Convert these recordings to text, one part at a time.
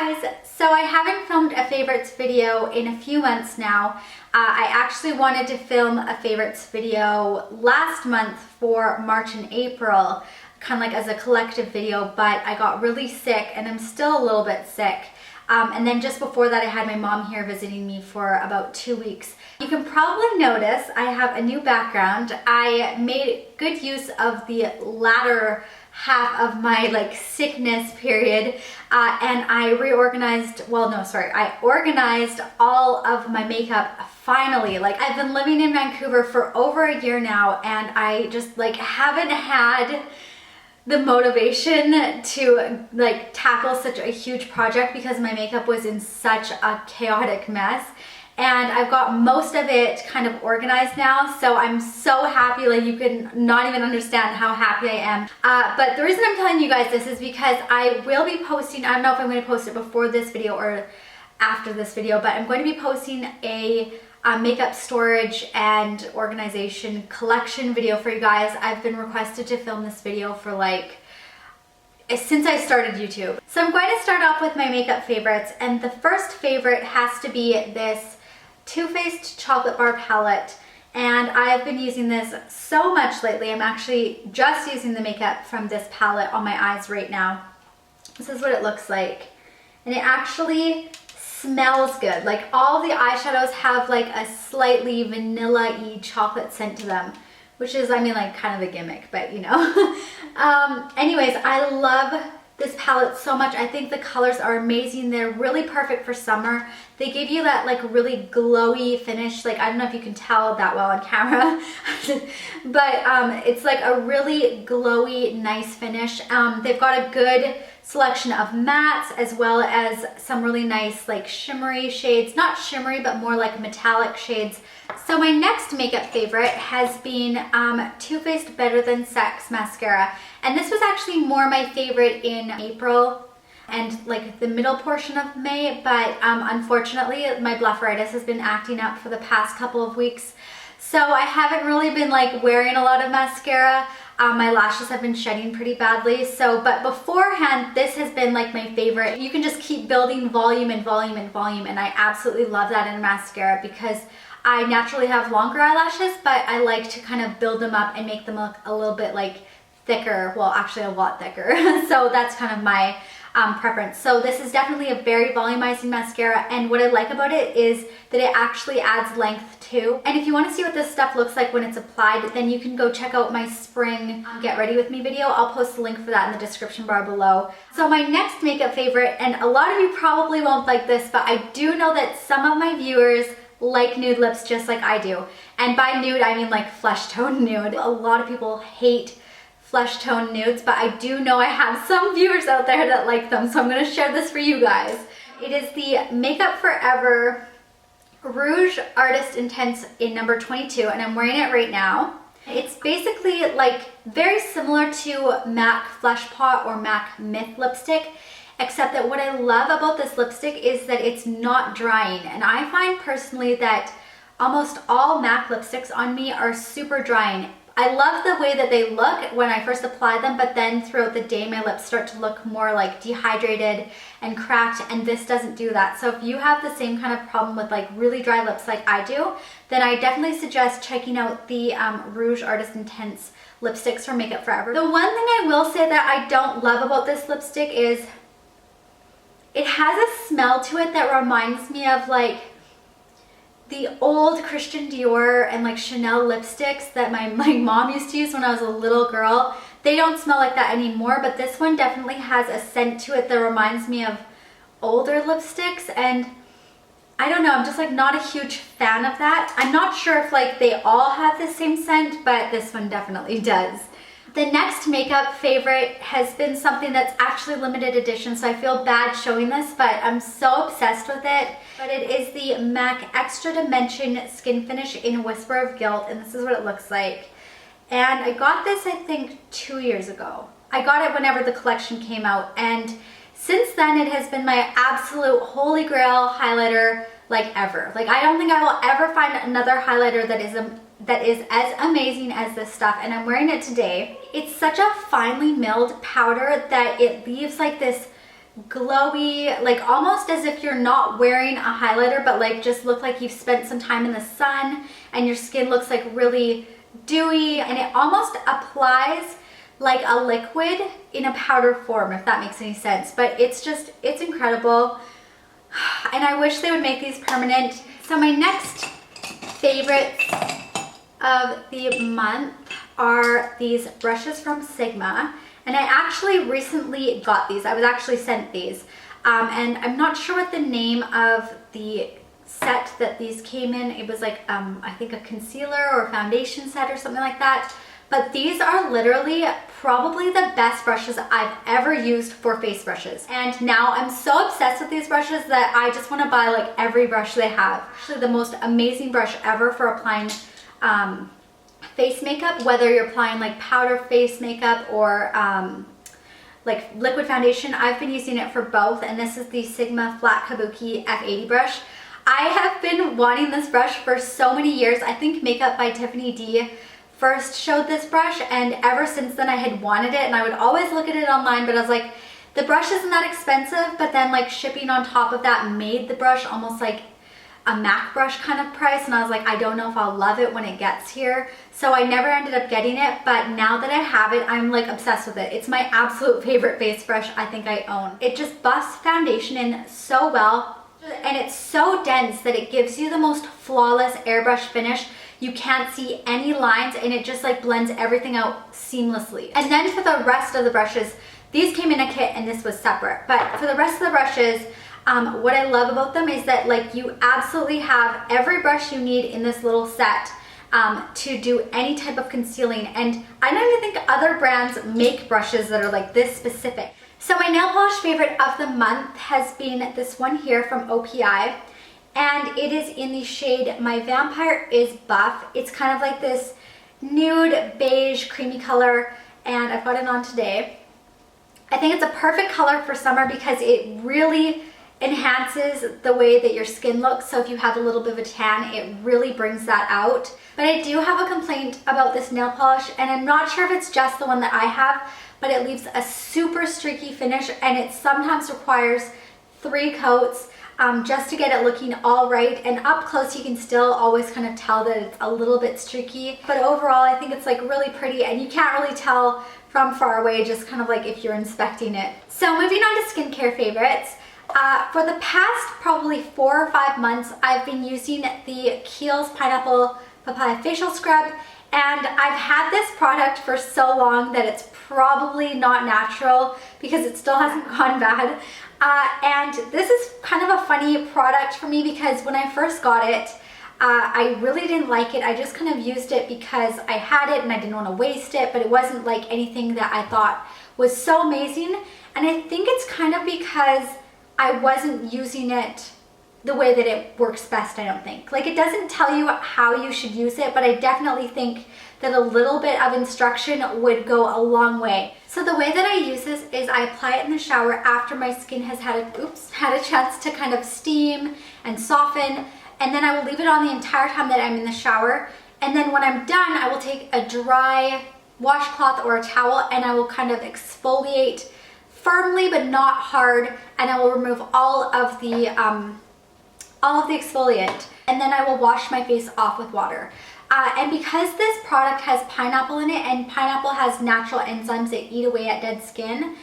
guys, so I haven't filmed a favorites video in a few months now. I actually wanted to film a favorites video last month for March and April, kind of like as a collective video, but I got really sick and I'm still a little bit sick. And then just before that I had my mom here visiting me for about 2 weeks. You can probably notice I have a new background. I made good use of the latter half of my sickness period and I I organized all of my makeup finally. I've been living in Vancouver for over a year now and I just haven't had the motivation to tackle such a huge project because my makeup was in such a chaotic mess. And I've got most of it kind of organized now, so I'm so happy. You can not even understand how happy I am. But the reason I'm telling you guys this is because I will be posting, I don't know if I'm going to post it before this video or after this video, but I'm going to be posting a makeup storage and organization collection video for you guys. I've been requested to film this video for since I started YouTube. So I'm going to start off with my makeup favorites, and the first favorite has to be this Too Faced Chocolate Bar Palette, and I've been using this so much lately. I'm actually just using the makeup from this palette on my eyes right now. This is what it looks like, and it actually smells good. All the eyeshadows have a slightly vanilla-y chocolate scent to them, which is, I mean, kind of a gimmick, but you know. Anyways, I love this palette so much. I think the colors are amazing. They're really perfect for summer. They give you that really glowy finish. I don't know if you can tell that well on camera, but it's a really glowy, nice finish. They've got a good selection of mattes as well as some really nice shimmery shades. Not shimmery, but more metallic shades. So my next makeup favorite has been Too Faced Better Than Sex mascara, and this was actually more my favorite in April and the middle portion of May, but unfortunately my blepharitis has been acting up for the past couple of weeks, so I haven't really been wearing a lot of mascara. My lashes have been shedding pretty badly, but beforehand this has been my favorite. You can just keep building volume and volume and volume, and I absolutely love that in mascara because I naturally have longer eyelashes, but I like to kind of build them up and make them look a little bit thicker. Well, actually a lot thicker. So that's kind of my preference. So this is definitely a very volumizing mascara, and what I like about it is that it actually adds length too. And if you want to see what this stuff looks like when it's applied, then you can go check out my spring Get Ready With Me video. I'll post a link for that in the description bar below. So my next makeup favorite, and a lot of you probably won't like this, but I do know that some of my viewers like nude lips just like I do. And by nude, I mean flesh tone nude. A lot of people hate flesh tone nudes, but I do know I have some viewers out there that like them, so I'm going to share this for you guys. It is the Makeup Forever Rouge Artist Intense in number 22, and I'm wearing it right now. It's basically very similar to MAC Flesh Pot or MAC Myth lipstick, except that what I love about this lipstick is that it's not drying. And I find personally that almost all MAC lipsticks on me are super drying. I love the way that they look when I first apply them, but then throughout the day my lips start to look more dehydrated and cracked, and this doesn't do that. So if you have the same kind of problem with really dry lips like I do, then I definitely suggest checking out the Rouge Artist Intense lipsticks from Makeup Forever. The one thing I will say that I don't love about this lipstick is it has a smell to it that reminds me of the old Christian Dior and Chanel lipsticks that my mom used to use when I was a little girl. They don't smell like that anymore, but this one definitely has a scent to it that reminds me of older lipsticks, and I don't know, I'm just not a huge fan of that. I'm not sure if they all have the same scent, but this one definitely does. The next makeup favorite has been something that's actually limited edition, so I feel bad showing this, but I'm so obsessed with it. But it is the MAC Extra Dimension Skin Finish in Whisper of Guilt, and this is what it looks like. And I got this, I think, 2 years ago. I got it whenever the collection came out, and since then it has been my absolute holy grail highlighter ever. I don't think I will ever find another highlighter that is as amazing as this stuff, and I'm wearing it today. It's such a finely milled powder that it leaves this glowy, like almost as if you're not wearing a highlighter, but like just look like you've spent some time in the sun and your skin looks like really dewy, and it almost applies like a liquid in a powder form, if that makes any sense. But it's incredible, and I wish they would make these permanent. So my next favorites of the month are these brushes from Sigma, and I actually recently got these. I was actually sent these, and I'm not sure what the name of the set that these came in. It was like I think a concealer or foundation set or something like that. But these are literally probably the best brushes I've ever used for face brushes. And now I'm so obsessed with these brushes that I just want to buy like every brush they have. Actually, the most amazing brush ever for applying face makeup, whether you're applying like powder face makeup or like liquid foundation. I've been using it for both, and this is the Sigma Flat Kabuki F80 brush. I have been wanting this brush for so many years. I think Makeup by Tiffany D first showed this brush, and ever since then I had wanted it, and I would always look at it online, but I was like, the brush isn't that expensive, but then like shipping on top of that made the brush almost like a MAC brush kind of price, and I was like, I don't know if I'll love it when it gets here. So I never ended up getting it, but now that I have it, I'm like obsessed with it. It's my absolute favorite face brush I think I own. It just buffs foundation in so well, and it's so dense that it gives you the most flawless airbrush finish. You can't see any lines, and it just like blends everything out seamlessly. And then for the rest of the brushes, these came in a kit and this was separate. But for the rest of the brushes, what I love about them is that like you absolutely have every brush you need in this little set to do any type of concealing. And I don't even think other brands make brushes that are like this specific. So my nail polish favorite of the month has been this one here from OPI. And it is in the shade My Vampire is Buff. It's kind of like this nude beige creamy color, and I've got it on today. I think it's a perfect color for summer because it really enhances the way that your skin looks. So if you have a little bit of a tan, it really brings that out. But I do have a complaint about this nail polish, and I'm not sure if it's just the one that I have, but it leaves a super streaky finish, and it sometimes requires 3 coats just to get it looking all right. And up close you can still always kind of tell that it's a little bit streaky, but overall I think it's like really pretty, and you can't really tell from far away, just kind of like if you're inspecting it. So moving on to skincare favorites. For the past probably 4 or 5 months, I've been using the Kiehl's Pineapple Papaya Facial Scrub, and I've had this product for so long that it's probably not natural because it still hasn't gone bad. And this is kind of a funny product for me because when I first got it, I really didn't like it. I just kind of used it because I had it and I didn't want to waste it, but it wasn't like anything that I thought was so amazing. And I think it's kind of because I wasn't using it the way that it works best, I don't think. Like, it doesn't tell you how you should use it, but I definitely think that a little bit of instruction would go a long way. So the way that I use this is I apply it in the shower after my skin has had a chance to kind of steam and soften, and then I will leave it on the entire time that I'm in the shower. And then when I'm done, I will take a dry washcloth or a towel and I will kind of exfoliate firmly but not hard, and I will remove all of the exfoliant, and then I will wash my face off with water. And because this product has pineapple in it, and pineapple has natural enzymes that eat away at dead skin,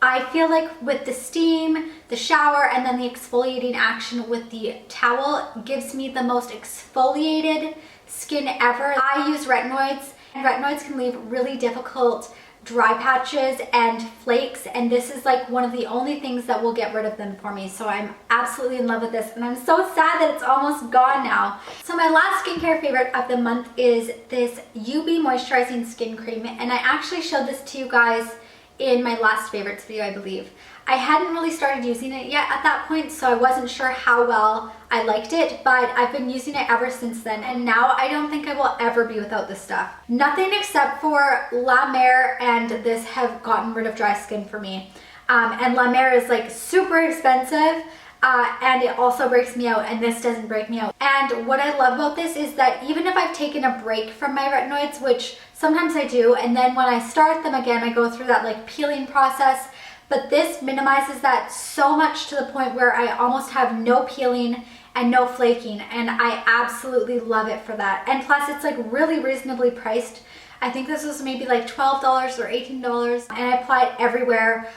I feel like with the steam, the shower, and then the exfoliating action with the towel gives me the most exfoliated skin ever. I use retinoids, and retinoids can leave really difficult dry patches and flakes, and this is like one of the only things that will get rid of them for me. So I'm absolutely in love with this, and I'm so sad that it's almost gone now. So my last skincare favorite of the month is this UB Moisturizing Skin Cream, and I actually showed this to you guys in my last favorites video, I believe. I hadn't really started using it yet at that point, so I wasn't sure how well I liked it, but I've been using it ever since then, and now I don't think I will ever be without this stuff. Nothing except for La Mer and this have gotten rid of dry skin for me. And La Mer is like super expensive, and it also breaks me out, and this doesn't break me out. And what I love about this is that even if I've taken a break from my retinoids, which sometimes I do, and then when I start them again, I go through that like peeling process, but this minimizes that so much to the point where I almost have no peeling and no flaking, and I absolutely love it for that. And plus it's like really reasonably priced. I think this was maybe like $12 or $18, and I apply it everywhere,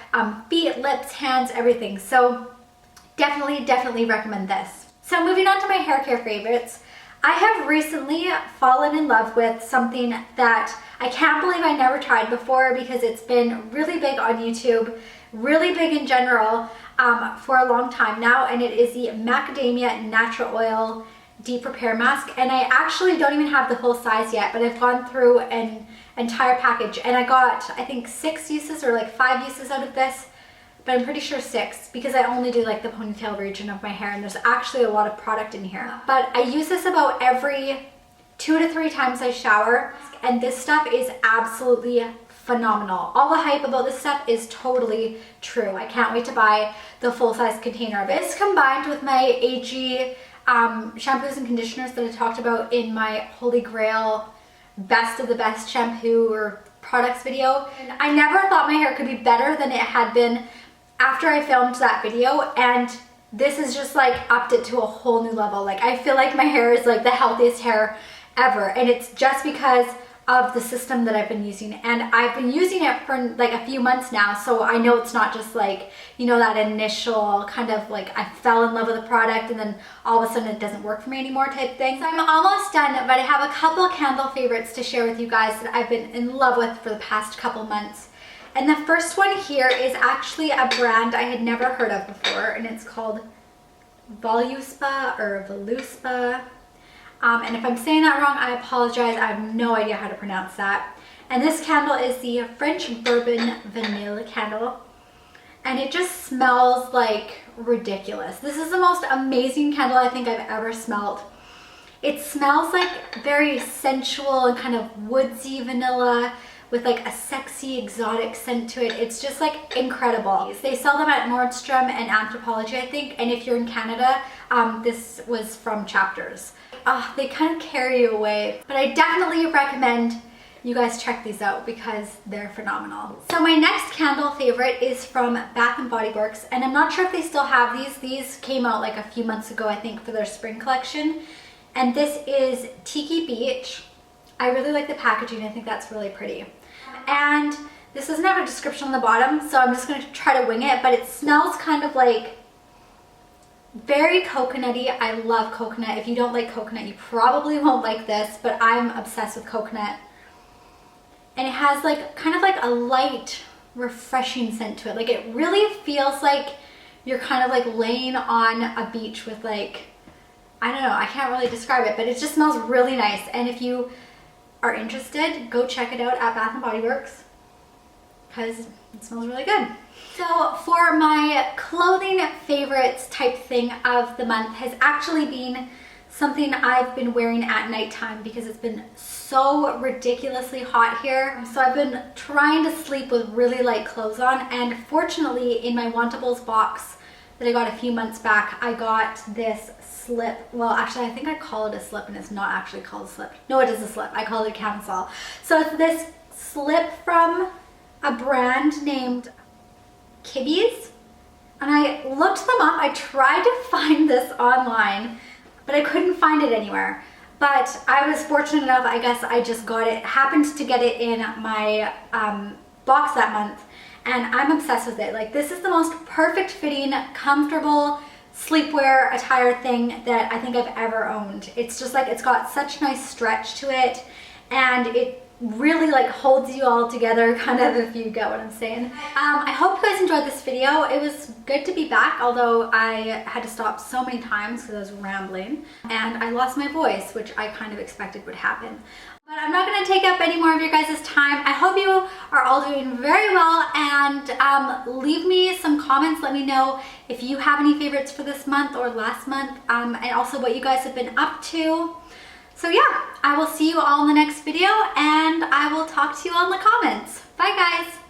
feet, lips, hands, everything. So definitely recommend this. So moving on to my hair care favorites, I have recently fallen in love with something that I can't believe I never tried before, because it's been really big on YouTube, really big in general for a long time now, and it is the macadamia natural oil deep repair mask. And I actually don't even have the full size yet, but I've gone through an entire package, and I got, I think, 6 uses or like 5 uses out of this, but I'm pretty sure 6, because I only do like the ponytail region of my hair, and there's actually a lot of product in here. But I use this about every 2 to 3 times I shower, and this stuff is absolutely phenomenal. All the hype about this stuff is totally true. I can't wait to buy the full-size container of it. This combined with my AG shampoos and conditioners that I talked about in my Holy Grail best of the best shampoo or products video. And I never thought my hair could be better than it had been after I filmed that video, and this has just like upped it to a whole new level. Like I feel like my hair is like the healthiest hair ever, and it's just because of the system that I've been using. And I've been using it for like a few months now, so I know it's not just like, you know, that initial kind of like I fell in love with the product and then all of a sudden it doesn't work for me anymore type thing. So I'm almost done, but I have a couple candle favorites to share with you guys that I've been in love with for the past couple months. And the first one here is actually a brand I had never heard of before, and it's called Voluspa or Voluspa. And if I'm saying that wrong, I apologize. I have no idea how to pronounce that. And this candle is the French Bourbon Vanilla candle, and it just smells like ridiculous. This is the most amazing candle I think I've ever smelled. It smells like very sensual and kind of woodsy vanilla with like a sexy exotic scent to it. It's just like incredible. They sell them at Nordstrom and Anthropologie, I think, and if you're in Canada, this was from Chapters. They kind of carry you away, but I definitely recommend you guys check these out because they're phenomenal. So my next candle favorite is from Bath & Body Works, and I'm not sure if they still have these. These came out like a few months ago, I think, for their spring collection, and this is Tiki Beach. I really like the packaging. I think that's really pretty. And this doesn't have a description on the bottom, so I'm just going to try to wing it, but it smells kind of like very coconutty. I love coconut. If you don't like coconut, you probably won't like this, but I'm obsessed with coconut. And it has like kind of like a light, refreshing scent to it. Like it really feels like you're kind of like laying on a beach with like, I don't know, I can't really describe it, but it just smells really nice. And if you are interested, go check it out at Bath & Body Works because it smells really good. So for my clothing favorites type thing of the month has actually been something I've been wearing at nighttime because it's been so ridiculously hot here. So I've been trying to sleep with really light clothes on, and fortunately in my Wantables box that I got a few months back, I got this slip. Well, actually I think I call it a slip and it's not actually called a slip. No, it is a slip. I call it a camisole. So it's this slip from a brand named 𝐂𝐈𝐊𝐄, and I looked them up. I tried to find this online, but I couldn't find it anywhere. But I was fortunate enough, I guess I just got it, happened to get it in my box that month, and I'm obsessed with it. Like, this is the most perfect fitting, comfortable sleepwear attire thing that I think I've ever owned. It's just like, it's got such nice stretch to it, and it really like holds you all together, kind of, if you get what I'm saying. I hope you guys enjoyed this video. It was good to be back, although I had to stop so many times because I was rambling and I lost my voice, which I kind of expected would happen. But I'm not going to take up any more of your guys' time. I hope you are all doing very well, and leave me some comments. Let me know if you have any favorites for this month or last month, and also what you guys have been up to. So yeah, I will see you all in the next video, and I will talk to you all in the comments. Bye guys!